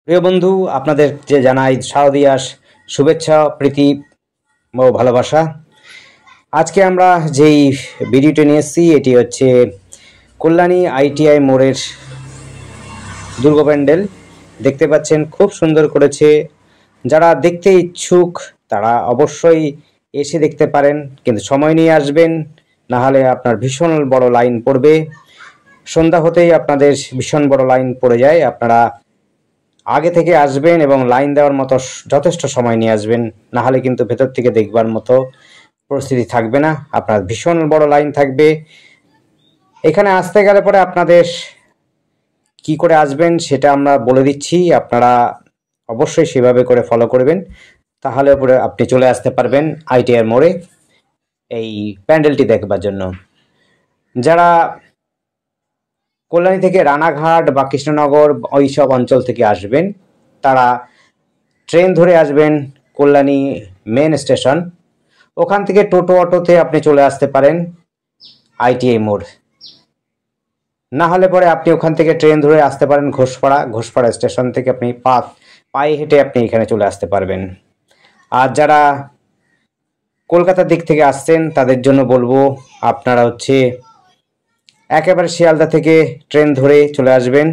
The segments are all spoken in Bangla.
প্রিয় বন্ধু, আপনাদের যে জানাই শারদীয়ার শুভেচ্ছা, প্রীতি ও ভালোবাসা। আজকে আমরা যেই ভিডিওটি নিয়ে এসেছি এটি হচ্ছে কল্যাণী আইটিআই মোড়ের দুর্গা প্যান্ডেল। দেখতে পাচ্ছেন খুব সুন্দর করেছে। যারা দেখতে ইচ্ছুক তারা অবশ্যই এসে দেখতে পারেন, কিন্তু সময় নিয়ে আসবেন, না হলে আপনার ভীষণ বড় লাইন পড়বে। সন্ধ্যা হতেই আপনাদের ভীষণ বড় লাইন পড়ে যায়। আপনারা আগে থেকে আসবেন এবং লাইন দেওয়ার মতো যথেষ্ট সময় নিয়ে আসবেন, না হলে কিন্তু ভেতর থেকে দেখবার মতো পরিস্থিতি থাকবে না। আপনার ভীষণ বড় লাইন থাকবে। এখানে আসতে গেলে পরে আপনাদের কি করে আসবেন সেটা আমরা বলে দিচ্ছি, আপনারা অবশ্যই সেভাবে করে ফলো করবেন, তাহলে পরে আপনি চলে আসতে পারবেন আইটিআই মোড়ে এই প্যান্ডেলটি দেখবার জন্য। যারা কল্যাণী থেকে রানাঘাট বা কৃষ্ণনগর ওই সব অঞ্চল থেকে আসবেন তারা ট্রেন ধরে আসবেন কল্যাণী মেন স্টেশন। ওখান থেকে টোটো অটোতে আপনি চলে আসতে পারেন আইটিআই মোড়, না হলে পরে আপনি ওখান থেকে ট্রেন ধরে আসতে পারেন ঘোষপাড়া স্টেশন থেকে আপনি পায়ে হেঁটে আপনি এখানে চলে আসতে পারবেন। আর যারা কলকাতার দিক থেকে আসছেন তাদের জন্য বলবো, আপনারা একেবারে শিয়ালদা থেকে ট্রেন ধরে চলে আসবেন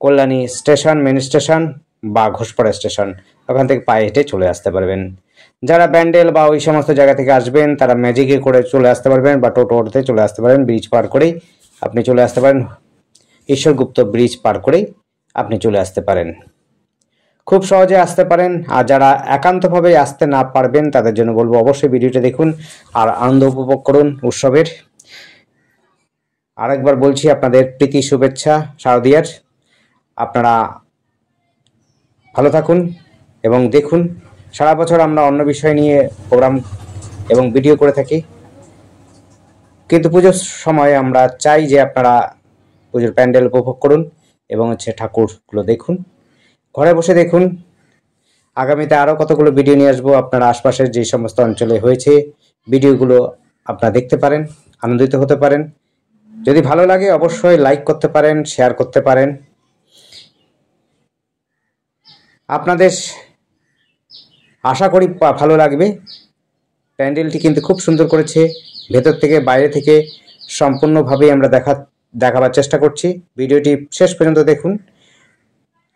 কল্যাণী স্টেশন, মেন স্টেশন বা ঘোষপাড়া স্টেশন, ওখান থেকে পায়ে হেঁটে চলে আসতে পারবেন। যারা ব্যান্ডেল বা ওই সমস্ত জায়গা থেকে আসবেন তারা ম্যাজিকে করে চলে আসতে পারবেন বা টোটোতে চলে আসতে পারেন। ব্রিজ পার করেই আপনি চলে আসতে পারেন, ঈশ্বরগুপ্ত ব্রিজ পার করেই আপনি চলে আসতে পারেন, খুব সহজে আসতে পারেন। আর যারা একান্তভাবে আসতে না পারবেন তাদের জন্য বলবো অবশ্যই ভিডিওটা দেখুন আর আনন্দ উপভোগ করুন উৎসবের। আরেকবার বলছি, আপনাদের প্রীতি শুভেচ্ছা শারদীয়ার। আপনারা ভালো থাকুন এবং দেখুন। সারা বছর আমরা অন্য বিষয় নিয়ে প্রোগ্রাম এবং ভিডিও করে থাকি, কিন্তু পুজোর সময় আমরা চাই যে আপনারা পুজোর প্যান্ডেল উপভোগ করুন এবং ঠাকুরগুলো দেখুন, ঘরে বসে দেখুন। আগামীতে আরও কতগুলো ভিডিও নিয়ে আসবো। আপনারা আশপাশের যে সমস্ত অঞ্চলে হয়েছে ভিডিওগুলো আপনারা দেখতে পারেন, আনন্দিত হতে পারেন। যদি ভালো লাগে অবশ্যই লাইক করতে পারেন, শেয়ার করতে পারেন। আপনাদের আশা করি ভালো লাগবে। প্যান্ডেলটি কিন্তু খুব সুন্দর করেছে, ভেতর থেকে বাইরে থেকে সম্পূর্ণভাবেই আমরা দেখাবার চেষ্টা করছি। ভিডিওটি শেষ পর্যন্ত দেখুন,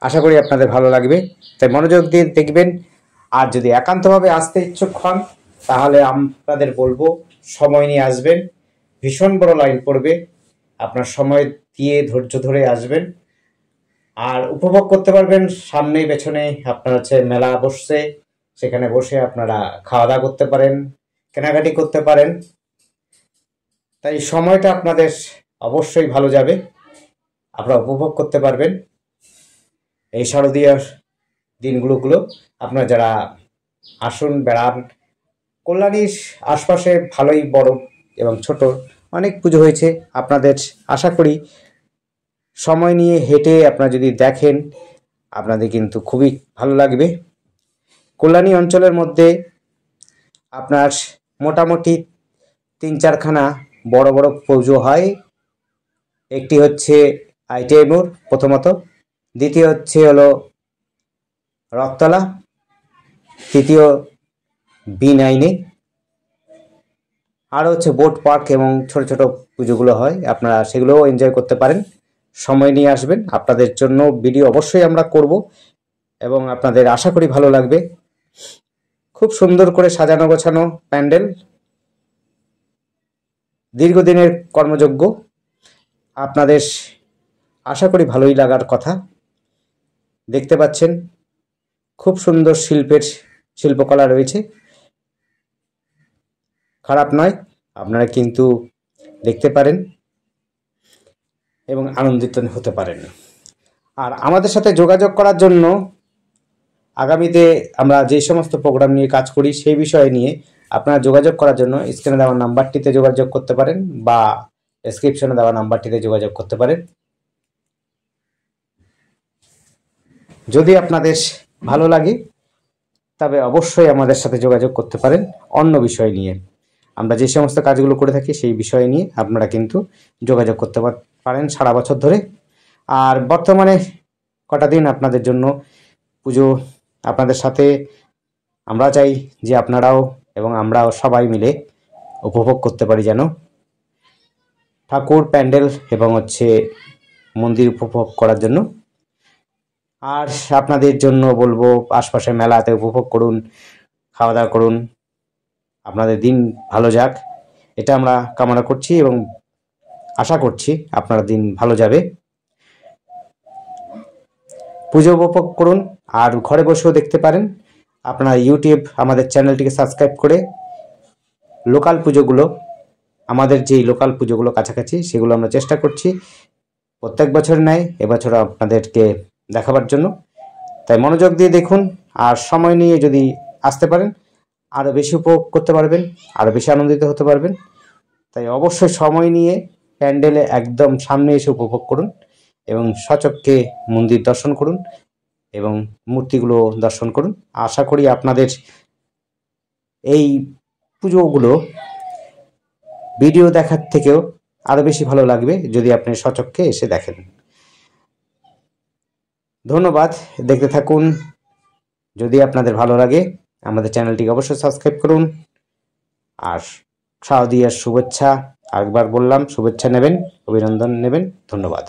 আশা করি আপনাদের ভালো লাগবে, তাই মনোযোগ দিয়ে দেখবেন। আর যদি একান্তভাবে আসতে ইচ্ছুক হন তাহলে আপনাদের বলবো সময় নিয়ে আসবেন, ভীষণ বড় লাইন পড়বে। আপনার সময় দিয়ে ধৈর্য ধরে আসবেন আর উপভোগ করতে পারবেন। সামনে পেছনে আপনার মেলা বসছে, সেখানে বসে আপনারা খাওয়া দাওয়া করতে পারেন, কেনাকাটি করতে পারেন। তাই সময়টা আপনাদের অবশ্যই ভালো যাবে, আপনারা উপভোগ করতে পারবেন এই শারদীয়ার দিনগুলো। আপনারা যারা আসুন, বেড়ান। কল্যাণীর আশপাশে ভালোই বড় এবং ছোট অনেক পুজো হয়েছে। আপনাদের আশা করি সময় নিয়ে হেঁটে আপনারা যদি দেখেন আপনাদের কিন্তু খুবই ভালো লাগবে। কল্যাণী অঞ্চলের মধ্যে আপনার মোটামুটি 3-4খানা বড় বড় পুজো হয়। একটি হচ্ছে আইটিআই মোড় প্রথমত, দ্বিতীয় হলো রথতলা, তৃতীয় B9-এ, আর বোট পার্ক এবং ছোট ছোট পুজোগুলো হয়। আপনারা সেগুলোও এনজয় করতে পারেন, সময় নিয়ে আসবেন। আপনাদের জন্য ভিডিও অবশ্যই আমরা করব এবং আপনাদের আশা করি ভালো লাগবে। খুব সুন্দর করে সাজানো গোছানো প্যান্ডেল, দীর্ঘদিনের কর্মযজ্ঞ। আপনাদের আশা করি ভালোই লাগার কথা। দেখতে পাচ্ছেন খুব সুন্দর শিল্পকলা রয়েছে, খারাপ নয়। আপনারা কিন্তু দেখতে পারেন এবং আনন্দিত হতে পারেন। আর আমাদের সাথে যোগাযোগ করার জন্য আগামীতে আমরা যে সমস্ত প্রোগ্রাম নিয়ে কাজ করি সেই বিষয় নিয়ে আপনারা যোগাযোগ করার জন্য স্ক্রিনে দেওয়া নাম্বারটিতে যোগাযোগ করতে পারেন বা ডেসক্রিপশনে দেওয়া নাম্বারটিতে যোগাযোগ করতে পারেন। যদি আপনাদের ভালো লাগে তবে অবশ্যই আমাদের সাথে যোগাযোগ করতে পারেন অন্য বিষয় নিয়ে। আমরা যে সমস্ত কাজগুলো করে থাকি সেই বিষয় নিয়ে আপনারা কিন্তু যোগাযোগ করতে পারেন সারা বছর ধরে। আর বর্তমানে কটা দিন আপনাদের জন্য পুজো আপনাদের সাথে আমরা চাই যে আপনারাও এবং আমরাও সবাই মিলে উপভোগ করতে পারি, যেন ঠাকুর, প্যান্ডেল এবং মন্দির উপভোগ করার জন্য। আর আপনাদের জন্য বলবো আশপাশে মেলাতে উপভোগ করুন, খাওয়া দাওয়া করুন, আপনাদের দিন ভালো যাক, এটা আমরা কামনা করছি এবং আশা করছি আপনার দিন ভালো যাবে। পুজো উপভোগ করুন আর ঘরে বসেও দেখতে পারেন। আপনার ইউটিউব আমাদের চ্যানেলটিকে সাবস্ক্রাইব করে লোকাল পুজোগুলো, আমাদের যেই লোকাল পুজোগুলো কাছাকাছি, সেগুলো আমরা চেষ্টা করছি প্রত্যেক বছর ন্যায় এবছর আপনাদেরকে দেখাবার জন্য। তাই মনোযোগ দিয়ে দেখুন আর সময় নিয়ে যদি আসতে পারেন আরও বেশি উপভোগ করতে পারবেন, আরও বেশি আনন্দিত হতে পারবেন। তাই অবশ্যই সময় নিয়ে প্যান্ডেলে একদম সামনে এসে উপভোগ করুন এবং সচক্ষে মন্দির দর্শন করুন এবং মূর্তিগুলো দর্শন করুন। আশা করি আপনাদের এই পুজোগুলো ভিডিও দেখার থেকেও আরও বেশি ভালো লাগবে যদি আপনি সচক্ষে এসে দেখেন। ধন্যবাদ, দেখতে থাকুন। যদি আপনাদের ভালো লাগে আমাদের চ্যানেলটিকে অবশ্যই সাবস্ক্রাইব করুন। আর শারদীয়ার শুভেচ্ছা, আরেকবার বললাম, শুভেচ্ছা নেবেন, অভিনন্দন নেবেন। ধন্যবাদ।